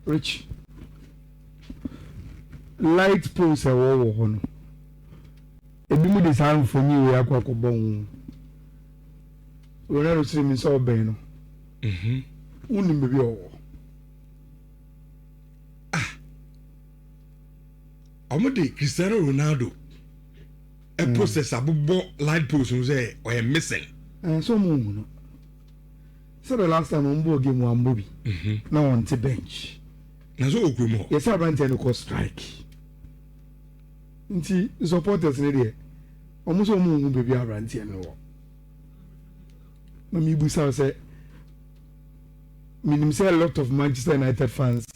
Rich. Light posts a war on. A bimu design for me, we are quite a bone. Ronaldo see me so beno. Only maybe all. I'm Cristiano Ronaldo. A process about light posts say or a missing. So moon. So the last time on board game one movie. Now on the bench. Nazo okumo. Yes, I ran to strike. Nti supporters ne there. Almost all moon baby around here no. Na me busa say me say a lot of Manchester United fans.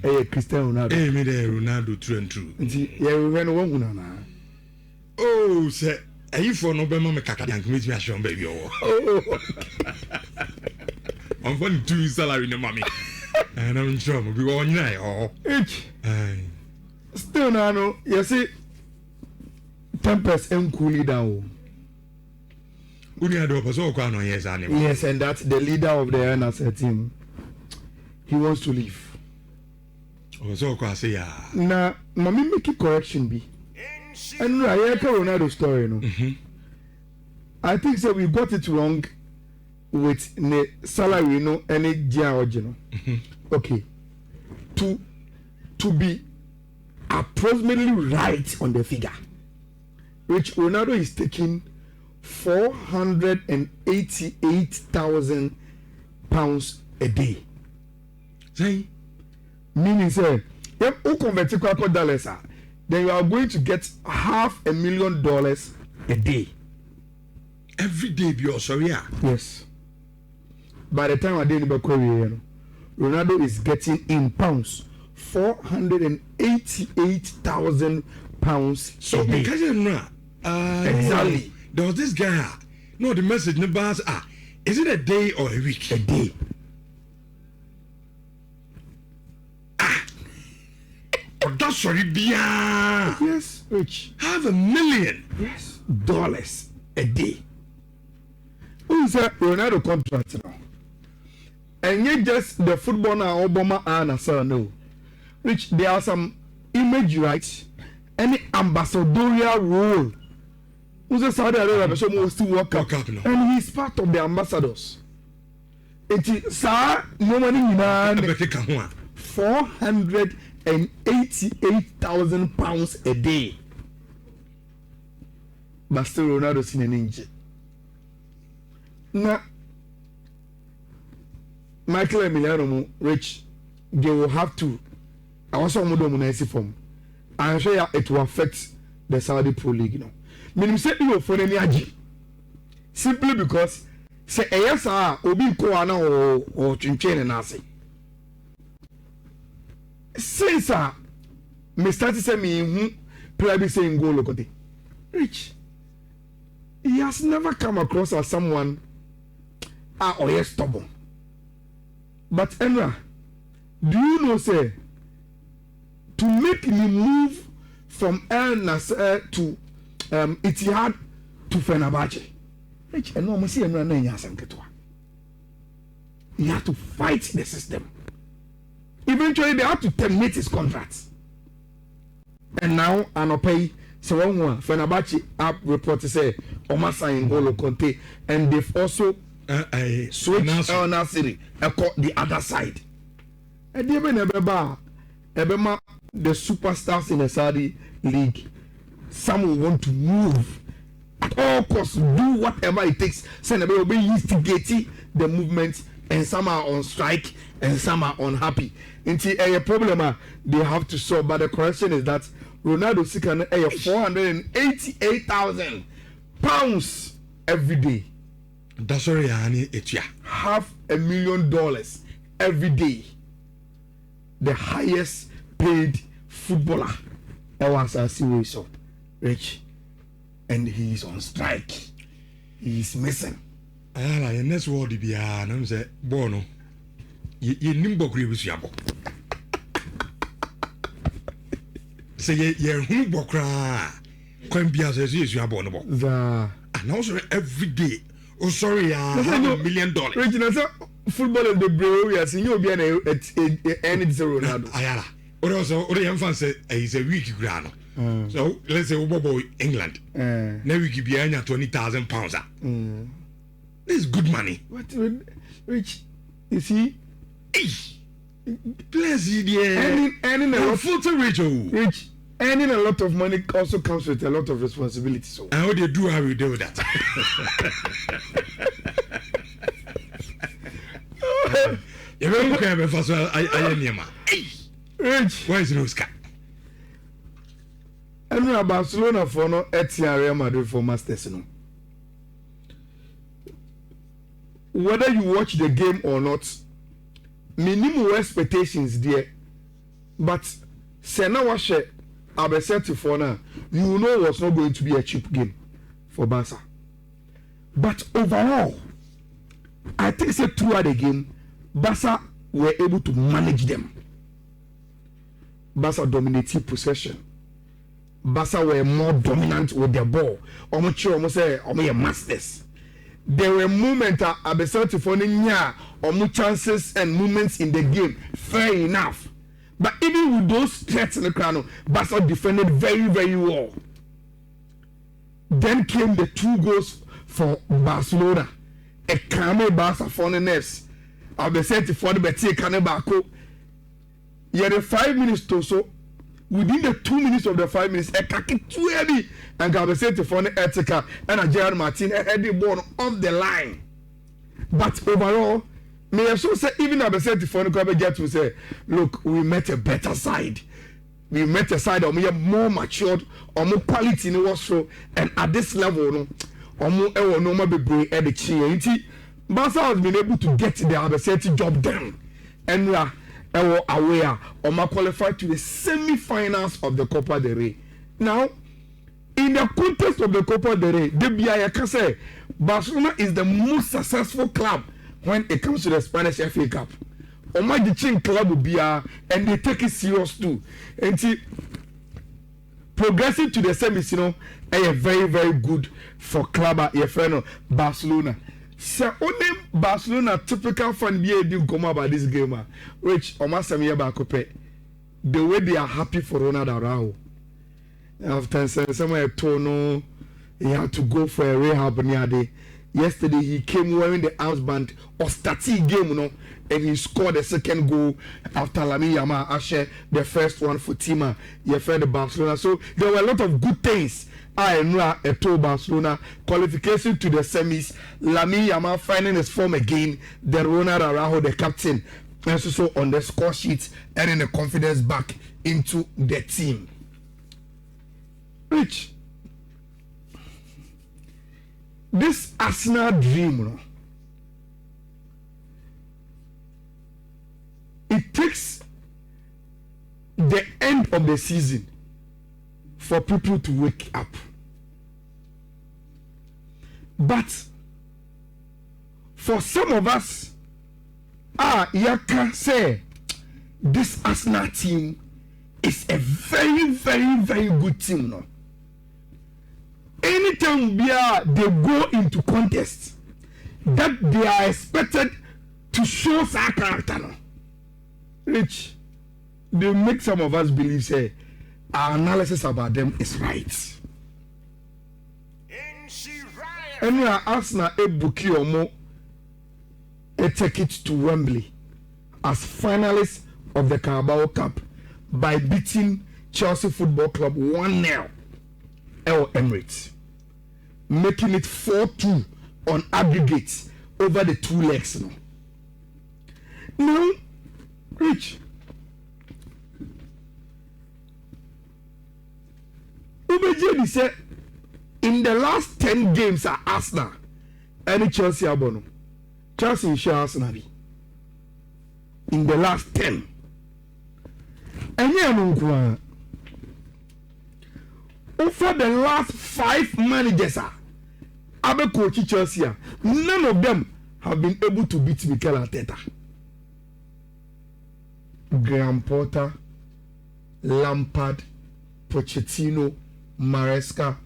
Cristiano Ronaldo. Me there Ronaldo true and true. Nti yeah we no one na. Oh, say ayi for no be me kaka yank me to ashon baby oh. I'm funny to salary no mommy. And I'm sure we go on now. Still no, you see, tempest and cool down. Yes, and that's the leader of the NSA team. He wants to leave. Now, mommy make a correction be. And I hear Ronaldo story, no. I think so. We got it wrong with the salary, no, any original. Okay, to be approximately right on the figure, which Ronaldo is taking £488,000 a day. Say, meaning say, if you convert to dollars, then you are going to get $500,000 a day. Every day, be sorry. Yes. By the time I did the Korea, Ronaldo is getting in pounds £488,000 so a day. Exactly. There was this guy. No, the message never is it a day or a week? A day. That's sorry, yes, Rich. $500,000. Yes, dollars a day. Who is that Ronaldo contract now? And yet just the footballer Obama and no. Which there are some image rights, any ambassadorial role. Who's a Saudi Arabia so most still work up no. And he's part of the ambassadors. It is sir, no money in £488,000 a day. But still Ronaldo seen an inch. Now Michael Emiliano Rich, they will have to. I also want to form. I'm sure it will affect the Saudi Pro League. You know, meaning say you for any aji. Simply because say yes, obi ko ana or chinchen na say. Since me start to say me player saying goal lokote. Rich, he has never come across as someone or yes stubborn. But Enra, do you know say to make me move from El Nasser to Etihad to Fenerbahce? Which enormous Enra na nyasam ketwa. He had to fight the system. Eventually they had to terminate his contract. And now Anopay so one Fenerbahce app report to say Omasa in Golo Conte, and they've also switch El Nasiri the other side. And even Ebema, the superstars in the Saudi league, some will want to move at all costs, do whatever it takes. Some will be instigating the movement, and some are on strike, and some are unhappy. Until a problem they have to solve. But the correction is that Ronaldo seeking £488,000 every day. That's sorry, it's $500,000 every day. The highest paid footballer ever seen so Rich, and he is on strike. He is missing. Ayala, your next word be I'm say Bono. You nimbo grievous yabo. Say ye humbo cry. Can be as you are born about. And also every day. Oh, sorry, $1 million. Regina, football is the brain we are seeing you be any zero now. Ayala. Or also, or the infant say is a week grano. So let's say Bobo England. Now we give you £20,000. This is good money. What rich? You see? Bless you, dear. Earning a lot full to rich. Earning a lot of money also comes with a lot of responsibility. So and how they do how we do that. You will look at me first. I am rich. Why is Rosca? And we are Barcelona for no Real Madrid for Masters. No. Whether you watch the game or not, minimum expectations there. But Sena washe Albacete for now, you know it was not going to be a cheap game for Barca. But overall, I think throughout the game, Barca were able to manage them. Barca dominated possession. Barca were more dominant with the ball. Almost say masters. There were moments at Albacete for almost chances and moments in the game. Fair enough. But even with those threats in the crown, Barca defended very, very well. Then came the 2 goals for Barcelona. A Kame Barca for the next. Albacete for the Betis Kane Bako. You had 5 minutes or so. Within the 2 minutes of the 5 minutes, a kaki too heavy and Albacete for the Arteta and a Gerard Martin had the ball off the line. But overall, may I so say even Albacete for the get to say, look, we met a better side. We met a side of more matured or more quality in the show, and at this level, no, or more no more be at the chair. Barca has been able to get the Albacete job done, and we are aware or qualified to the semi-finals of the Copa del Rey. Now, in the context of the Copa del Rey, the BIA can say Barcelona is the most successful club when it comes to the Spanish FA Cup. The chain club will be and they take it serious too. And progressing to the semis, very, very good for club your friend Barcelona. So only Barcelona typical fan be able come about this game, which the way they are happy for Ronaldo. After somewhere told he had to go for a rehab near day. Yesterday he came wearing the armband of starting game, and he scored the second goal after Nhyira Ashe, the first one for Tima. He fed the Barcelona. So there were a lot of good things. I know Barcelona qualification to the semis. Nhyira finding his form again. Then Ronaldo, the captain, and so on the score sheet, adding the confidence back into the team. Rich, this Arsenal dream, it takes the end of the season for people to wake up. But for some of us, you can say this Arsenal team is a very, very, very good team. No? Anytime they go into contest, that they are expected to show their character. No? Rich, they make some of us believe say our analysis about them is right. And we are Arsenal a bookie or more a ticket to Wembley as finalists of the Carabao Cup by beating Chelsea Football Club 1-0 at Emirates, making it 4-2 on aggregate over the 2 legs. Now, Rich, Ubejedi said in the last 10 games at Arsenal, any Chelsea abono, Chelsea share Arsenal in the last 10. And over the last 5 managers, Abe coach Chelsea, none of them have been able to beat Mikel Arteta. Graham Potter, Lampard, Pochettino, Maresca,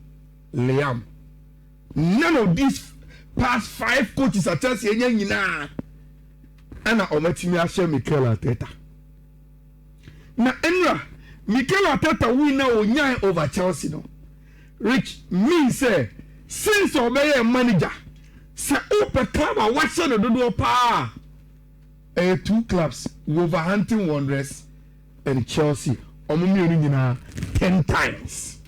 Liam. None of these past 5 coaches at Chelsea ana omatimi ahye Mikel Arteta na enra Mikel Arteta win na onyan over Chelsea no which means since obey manager say open club a watch no do pa two clubs Wolverhampton Wanderers and Chelsea omumienu nyina 10 times.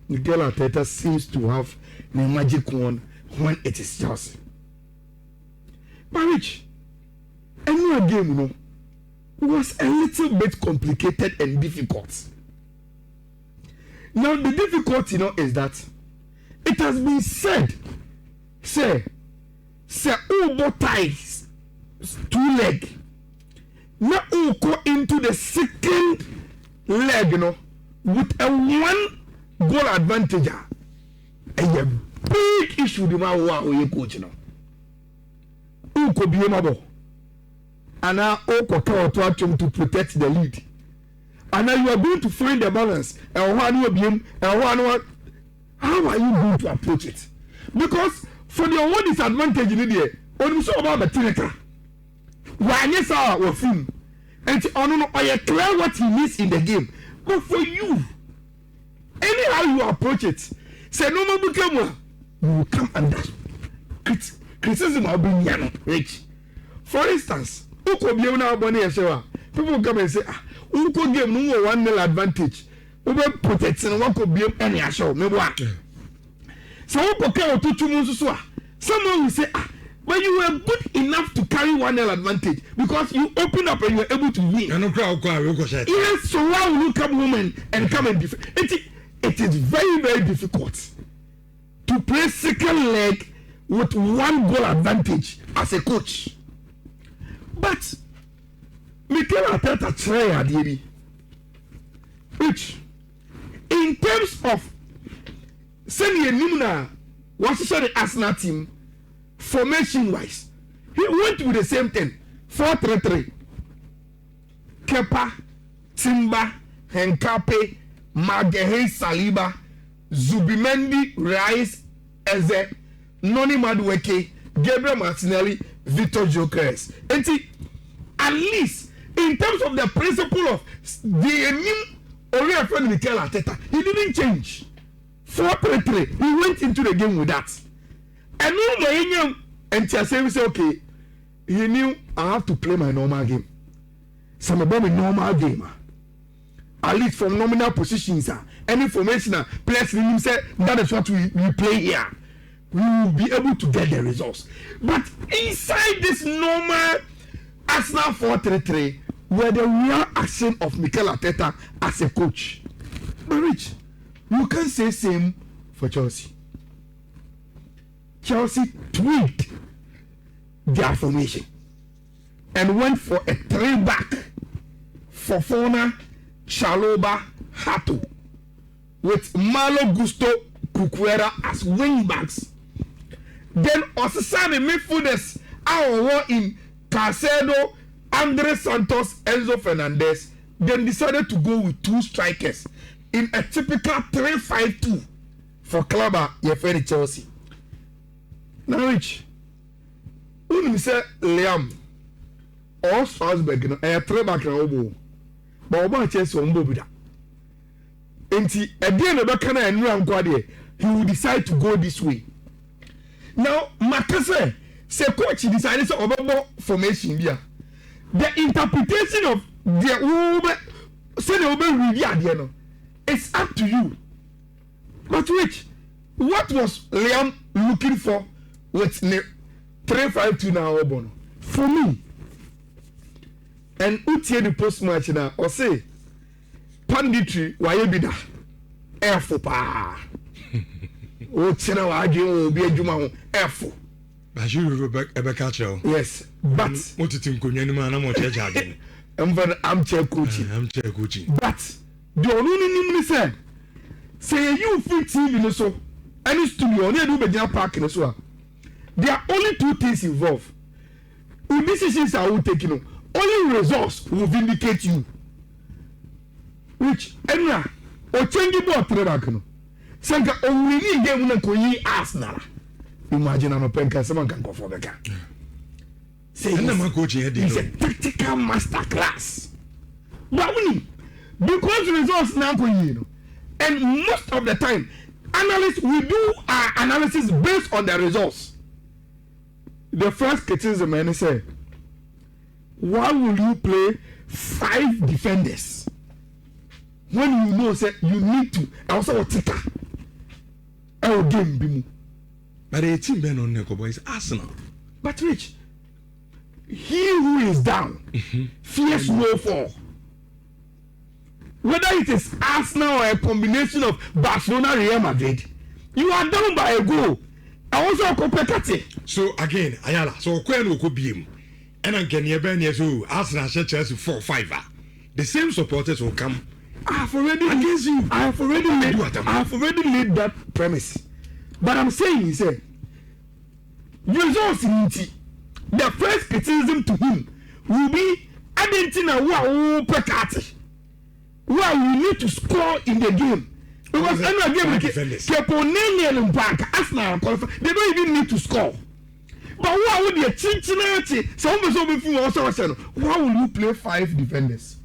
Mikel Arteta seems to have the magic one when it is Chelsea. But which any game no was a little bit complicated and difficult. Now the difficulty is that it has been said, say Ubo ties 2 leg. Now we go into the second leg, with a 1 goal advantage. A big issue the man who coach who could be able. And now to protect the lead. And now you are going to find the balance. And how are you going to approach it? Because for the one disadvantage in the only so about the Tineka. Why yes our film. And I clear what he needs in the game. But for you, anyhow you approach it, say no more become you will come under criticism will be rich. For instance, people come and say, Uko game no 1-0 advantage. Ube protecting one could be any show. Maybe what? So Uko to 2 months so. Someone will say, but you were good enough to carry 1-0 advantage because you open up and you were able to win. Yes, so why will you come home and come and defend? It is very, very difficult to play second leg with 1 goal advantage as a coach. But Mikel Arteta try adiri, which in terms of senior Nimna was the Arsenal team formation wise, he went with the same thing 4-3-3. Kepa, Timba, Henkape, Maguire, Saliba, Zubimendi, Rice, Eze, Noni Madueke, Gabriel Martinelli, Victor Gyökeres. And see, at least in terms of the principle of the Oriya friend Mikel Arteta, he didn't change. 4-3-3. He went into the game with that. And no and Chelsea say, okay, he knew I have to play my normal game. Some about my normal game. At least from nominal positions, any formation, players him say that is what we play here. We will be able to get the results. But inside this normal Arsenal 4-3-3 were the real action of Mikel Arteta as a coach. But Rich, you can say same for Chelsea. Chelsea tweaked their formation and went for a 3-back Fofana, Chalobah, Hato with Malo Gusto Cucurella as wing backs. Then Osasani midfielders our in Caicedo, Andre Santos, Enzo Fernandez. Then decided to go with 2 strikers in a typical 3-5-2 for Clubber Yeferi Chelsea. Now Rich, when we say Liam or Strasbourg, no, 3-back na obo, but oba Chelsea ombo bida. Enti again the back na enu ankwade, he will decide to go this way. Now Makase say coach decided to obo formation bia. The interpretation of the obo say the obo review ade no, it's up to you. But which what was Liam looking for with 3-5-2 now obo? For me, and utie the post match now or say panditry waye bida efo pa o tena wa adwe o bi adwuma ho efo ba you Rebecca Chow. Yes, but motiti nkonwa ni ma na mo cheche again I'm chair coaching. But the only ni say you fit TV no so any studio only do be park no so. There are only 2 things involved. If decisions are all taken, only results will vindicate you. Which enra o change board track no. Sanka o win game na ko yi Arsenal. Imagine no penka someone can go for the guy. say he's a tactical master class. But because results now go you, and most of the time, analysts we do our analysis based on the results. The first criticism and say, why will you play 5 defenders when you know say you need to also ticker our game bimu? But the team ben on Nekobo is Arsenal. But Rich, he who is down fears no fall. Whether it is Arsenal or a combination of Barcelona, Real Madrid, you are down by a goal. I also a competitor. So again, Ayala, so Kwen will be him. And again, you're Ben, yes, Arsenal, Chelsea 4-5. The same supporters will come. I have already laid that premise. But I'm saying, he said, results in the first criticism to him will be Argentina who pekati. Well, you need to score in the game. Because any game Keponene Barca, Arsenal, they don't even need to score. But why would you Cincinnati? Why will you play 5 defenders?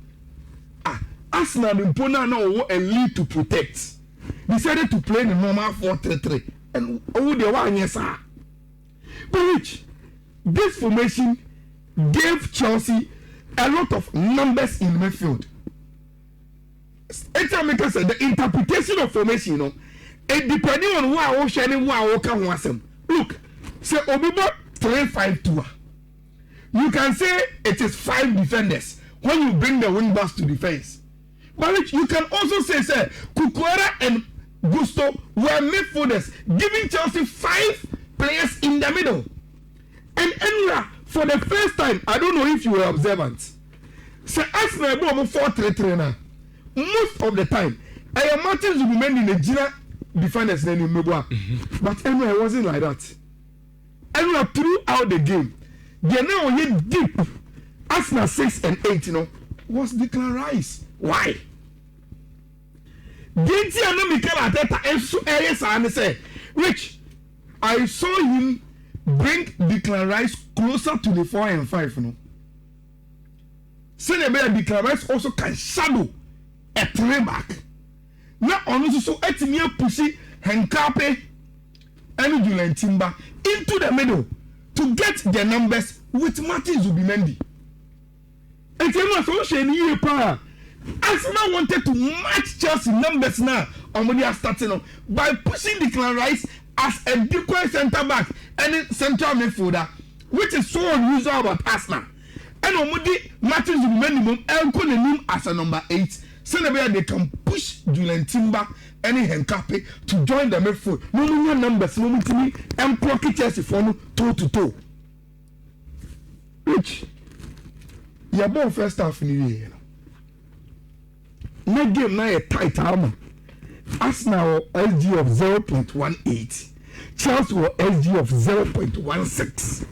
Arsenal imponent now a lead to protect. Decided to play the normal 4-3-3. And the one yes sir. But which this formation gave Chelsea a lot of numbers in midfield. Etamika said the interpretation of formation, you know, it depending on who are shining, who are walking once. Look, say Obibo 3-5-2. You can say it is 5 defenders when you bring the wing backs to defense. But you can also say Kukwera and Gusto were midfielders, giving Chelsea 5 players in the middle. And Enra, for the first time, I don't know if you were observant. So Arsenal 4-3-3 now. Most of the time, I am Martins will be made in the Nhyira defenders then in Mebwa. But anyway, it wasn't like that. Anyway, throughout the game, they now hit deep. Arsenal 6 and 8, you know, was Declan Rice. Why? Didn't you know Mikel Arteta and say, Rich, I saw him bring Declan Rice closer to the 4 and 5, you know. Senegal Declan Rice also can shadow a 3-back. Now on so Etimia pushing Henkape and Julian Timber into the middle to get the numbers with Martin Zubimendi. And Timber so shiny power. Arsenal wanted to match Chelsea numbers now. Omodi are starting on by pushing Declan Rice as a decoy centre back and central midfielder, which is so unusual about Arsenal. And Omodi Martin Zubimendi Elko as a number 8. Senegal they can push Julian Timber and Henkape to join the midfield. No numbers, no me and pocket Chelsea for no toe to toe. Which you're born first half in the year. Next game now a tight armor. Arsenal SG of 0.18. Chelsea were SG of 0.16.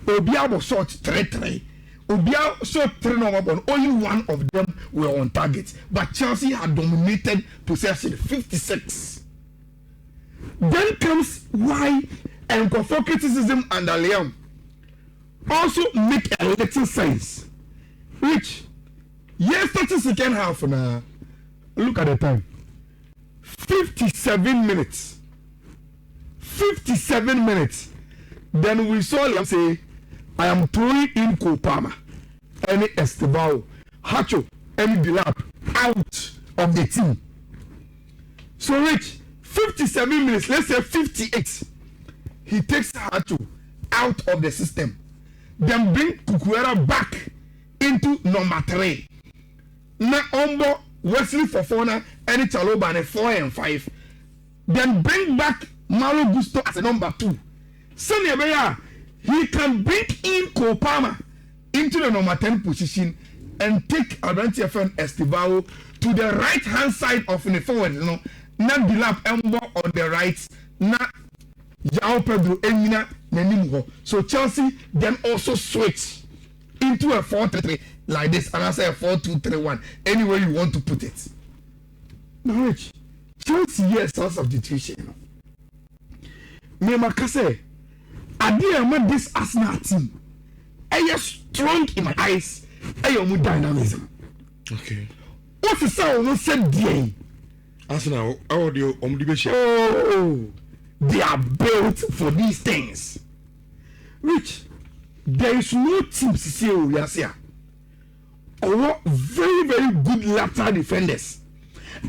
Obiabo shot 3-3. Obia shot 3 on only one of them were on target, but Chelsea had dominated possession 56. Then comes why and for criticism and Liam also make a little sense. Which yesterday second half now, look at the time. 57 minutes. 57 minutes. Then we saw him say, I am throwing in Kopama, any Estevao, Hacho, any Dilap out of the team. So Rich, 57 minutes, let's say 58. He takes Hacho out of the system. Then bring Kukwera back into number 3. Na Ombo, Wesley Fofana, any Chaloba, and 4 and 5. Then bring back Malo Gusto as a number 2. Senegal, he can bring in Kopama into the number 10 position and take Advantia Fan Estevao to the right hand side of the forward. You know, na Dilap Embo on the right, na João Pedro Emina Nenimho. So Chelsea then also switch into a 4-3-3 like this, and I say a 4-2-3-1. Anywhere you want to put it. Now, Rich, Chelsea here is source of substitution. Me Makase. I didn't want this Arsenal team. strong in my eyes. Dynamism. Okay. What's the sound? What's said there? Arsenal, audio, oh, they are built for these things. Rich, there is no team to say or very, very good lateral defenders.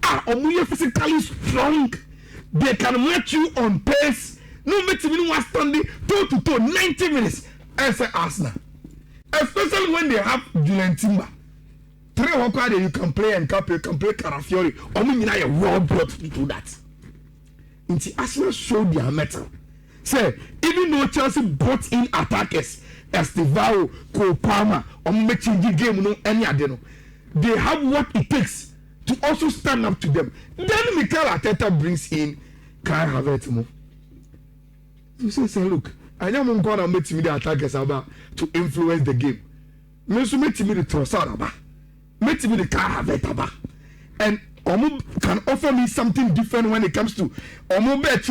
Are physically strong. They can match you on pace. No matter when standing toe to toe 90 minutes. As Arsenal. Especially when they have Julian Timber. 3 o'clock you can play and you can play Carafiori. Or a raw blood to do that. Until Arsenal showed their metal. Say, even though Chelsea brought in attackers, Estevao, Cole Palmer, or making the game no any other, they have what it takes to also stand up to them. Then Mikel Arteta brings in Kai Havertz. You say, look, I am going to make the attackers about to influence the game. Me so make me the Trossard about. Make me the Kai Havertz about. And Omo can offer me something different when it comes to Omo bet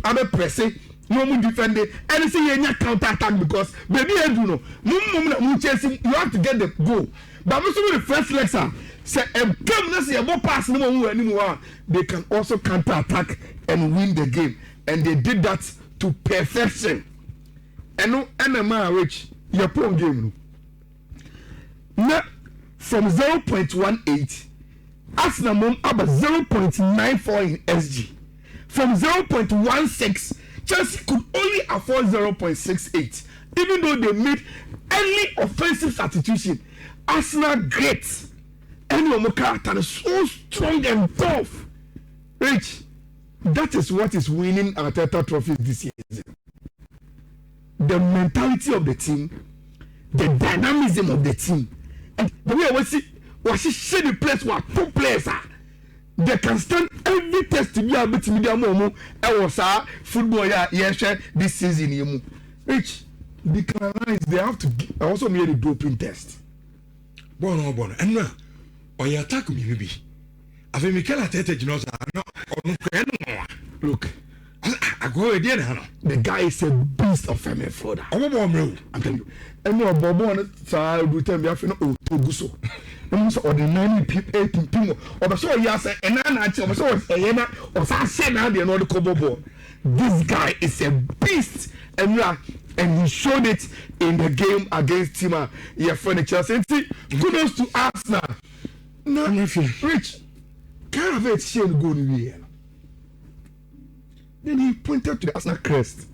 other pressing. No more defend it. Anything you counter attack because baby I do know. No chasing. You have to get the goal. But most of the first legs are say come let's see about pass no more anymore. They can also counter attack and win the game. And they did that to perfection. And no NMR which your poor game. Now from 0.18 Arsenal mom about 0.94 in SG. From 0.16 Chelsea could only afford 0.68, even though they made early offensive substitution. Arsenal great. And Omoka is so strong and tough. Rich, that is what is winning Arteta trophies this season. The mentality of the team, the dynamism of the team, and the way I see the players who are two players are. They can stand every test to be able to media momo. I was football this season. Rich, the Canadians they have to also made a doping test. Bono, and now on your attack me maybe. I've been Mikel Arteta, you know, look, I go again. The guy is a beast of a fodder. I'm telling you. And no Bobo and we tell me I feel Toguso. So ordinary people or so yes and so this guy is a beast and he showed it in the game against Tima your friend Chelsea. Kudos to Arsenal. No Rich can't have it shame go here. Then he pointed to the Arsenal crest.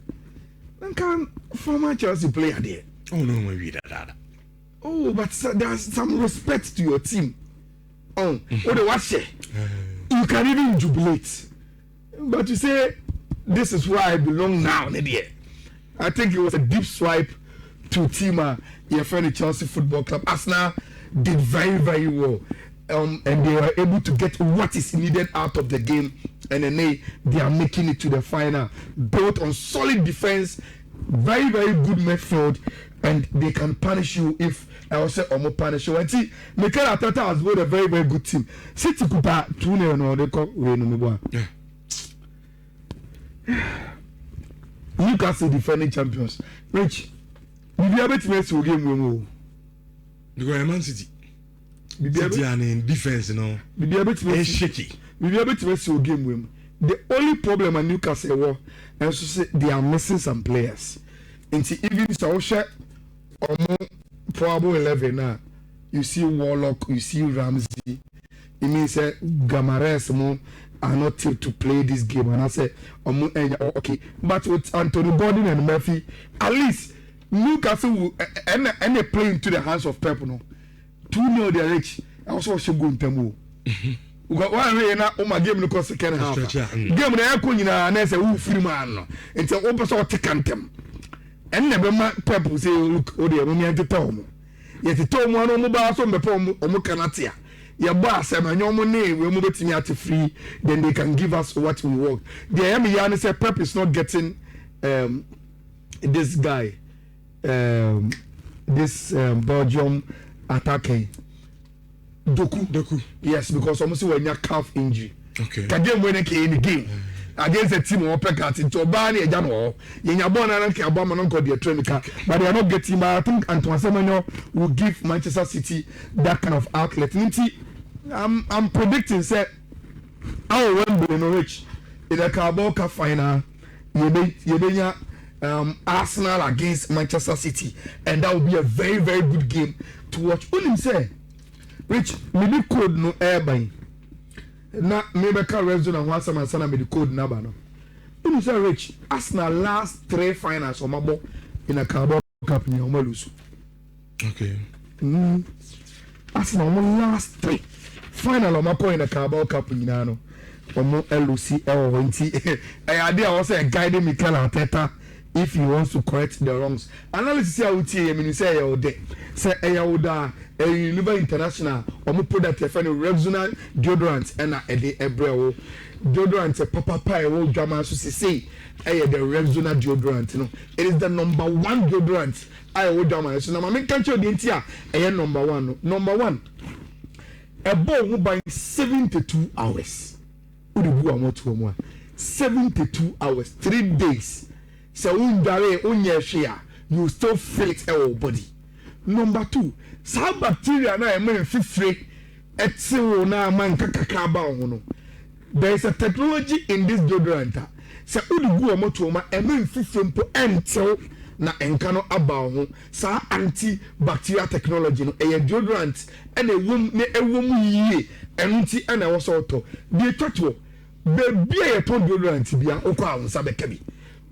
Then can former Chelsea player there. Oh no, maybe that. Oh, but there's some respect to your team. Oh, what the watch you can even jubilate. But you say, this is where I belong now, Nadia. I think it was a deep swipe to Tima, your friend Chelsea Football Club. Arsenal did very, very well. And they were able to get what is needed out of the game. And then they are making it to the final. Built on solid defense, very, very good midfield. And they can punish you if I will say Omo punish you. And see, Mikel Arteta has built a very, very good team. City Kupa 2-0 no they call Newcastle defending champions. Rich, we be able to make a game because Man City. City are in defense, you know. We be able to make shaky. We be able to make a game. The only problem at Newcastle was, and so say they are missing some players. And see, even so, probable 11 now. You see Warlock, you see Ramsey. It means Gamares are not till to play this game. And I say, okay. But with Anthony Gordon and Murphy, at least Newcastle will and they play into the hands of Pep. No, 2-0 they're rich. I also should go in Temu. One way now, my game no cost second half. Game na yakun na na say who free man no. Until open so take antem. And never Pep say look, o dey me ante tom. Yet tom one no ba so mbepo omo kanatia. Your boss and your money we move it at free, then they can give us what we want. The Yami say Pep is not getting this guy, this Belgium attacking Doku. Yes, because almost when your calf injury. Okay. Can game when in the game. against a team or Peccat into Bani and Jamo. Yabona and Kabama non called the Tremica, but they are not getting. But I think Antoine Semenyo will give Manchester City that kind of outlet. I'm predicting, say, our Wembley Norwich in the Carabao Cup final, you Arsenal against Manchester City, and that will be a very, very good game to watch. Only say, Rich, maybe code no airline. Na maybe can resume and once and sana maybe code naba no. Only say, Rich, Arsenal last 3 finals or mabo in a Carabao Cup in Omalus. Okay. Arsenal last 3 final or mabo in a Carabao Cup in Nano. Omo LOC L20. I idea also a guiding Mikel Arteta if he wants to correct the wrongs. Analysis here would say, I mean, say, oh, say, Ayoda, a Univer International, omo product, a funny Rosenior deodorant, and a de Ebreo deodorant, a papa pie, old drama, so say, the Rosenior deodorant, you know, it is the number 1 deodorant. I old drama, so now I can't show the entire, number 1. Number 1, a ball who by 72 hours. 72 hours, 3 days. So you still feel it in your body. Number 2, some bacteria na emen fifre etio na man kakakaba hono. There is a technology in this deodorant. So udugu omoto ma emen fifre mpo entil na enka no aba ho. Sa antibacterial technology no e deodorant and a wom ne ewom yie enunti ana wo so to. Bi twatwo be bia ye ton deodorant bia okwa wonsa bekabi.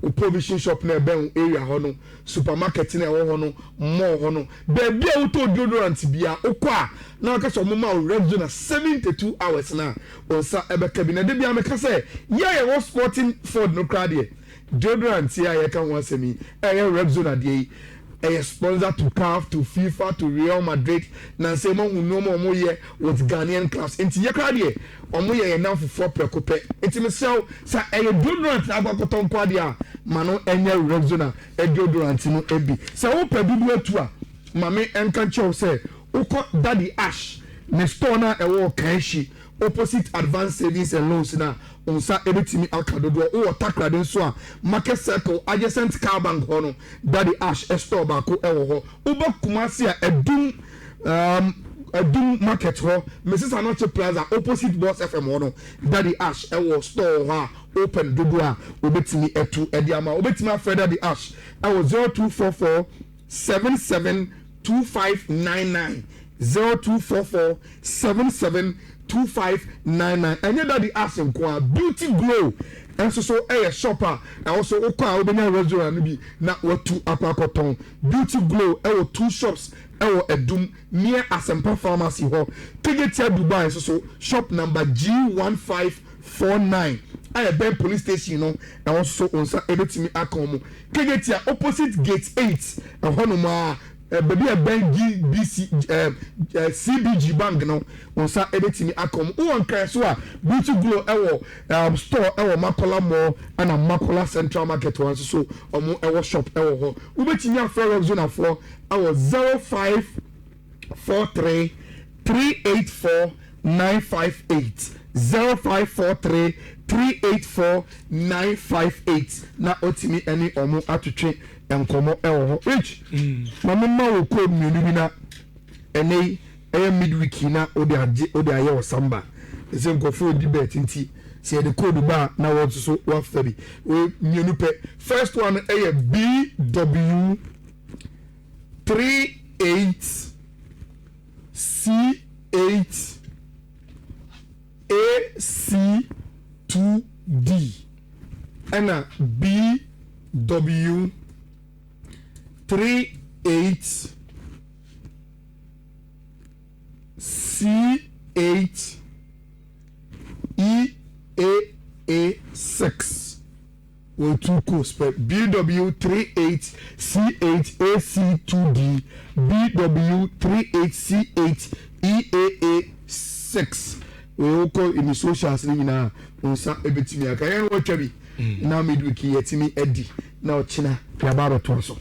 O provision shop na ben area hono, supermarket na ho hono, mall hono. Be bia wo to deodorant bia okwa na ka so mama o red zone 72 hours na wonsa ebekabi na de bia me ka say ye was sporting Ford no crowd here. Deodorant here ye kan wan semi red zone ade a sponsor to CAF, to FIFA, to Real Madrid. Nancy mo no mo ye with Ghanaian clubs. Inti ye crowd here. Omo ye now for 4 precope. Inti me say sa e deodorant na abakoton kwadia mano enye red zone e deodorant no ebi. Sa wo pe bibu atu a mame enka chew say uko Daddy Ash ne store na e wo kanshi opposite advanced savings and loans na onsa ebetimi akadodo o takra den so a market circle adjacent car bank hono Daddy Ash store ba ko e wo ho uba kumasi a edum market ho Mrs. Anoche Plaza opposite Boss FM hono Daddy Ash e wo store ho open dodo a obetimi etu ediama obetimi afre Daddy Ash e wo 0244 772599 0244 772599 and Daddy Ash nko Beauty Glow and so shopper and also okwa obenya restaurant bi na watu apakoton Beauty Glow e wo 2 shops e wo edum near Asempa Pharmacy ho Tegetia Dubai so shop number G1549 I Ben police station no and also onsa ebetimi akomo Tegetia opposite gate 8 and honoma baby a bank BC CBG bank no onsa ebetimi akom won kan so a Beauty Glow ewo store ewo Makola Mall and Makola Central Market one so omo ewo shop ewo ho ubetimi afro zone afro ewo 0543 384 958 0543 384 958 na otimi any omo atutwe enkomo ewo ho rich mama wo ko mienu bi na ene midweek na odi aye osamba ese nkofo di bet nti se the code ba na wo so 130 we mienu pe first one BW 38 C8 AC2D and BW 38 C8 EAA6 will 2 course BW 38 C8 AC2D BW 38 C8 EAA6 we will call in the socials na onsa ebetimi aka yan watwa bi na midweek yetimi edi na ochina ya baro to so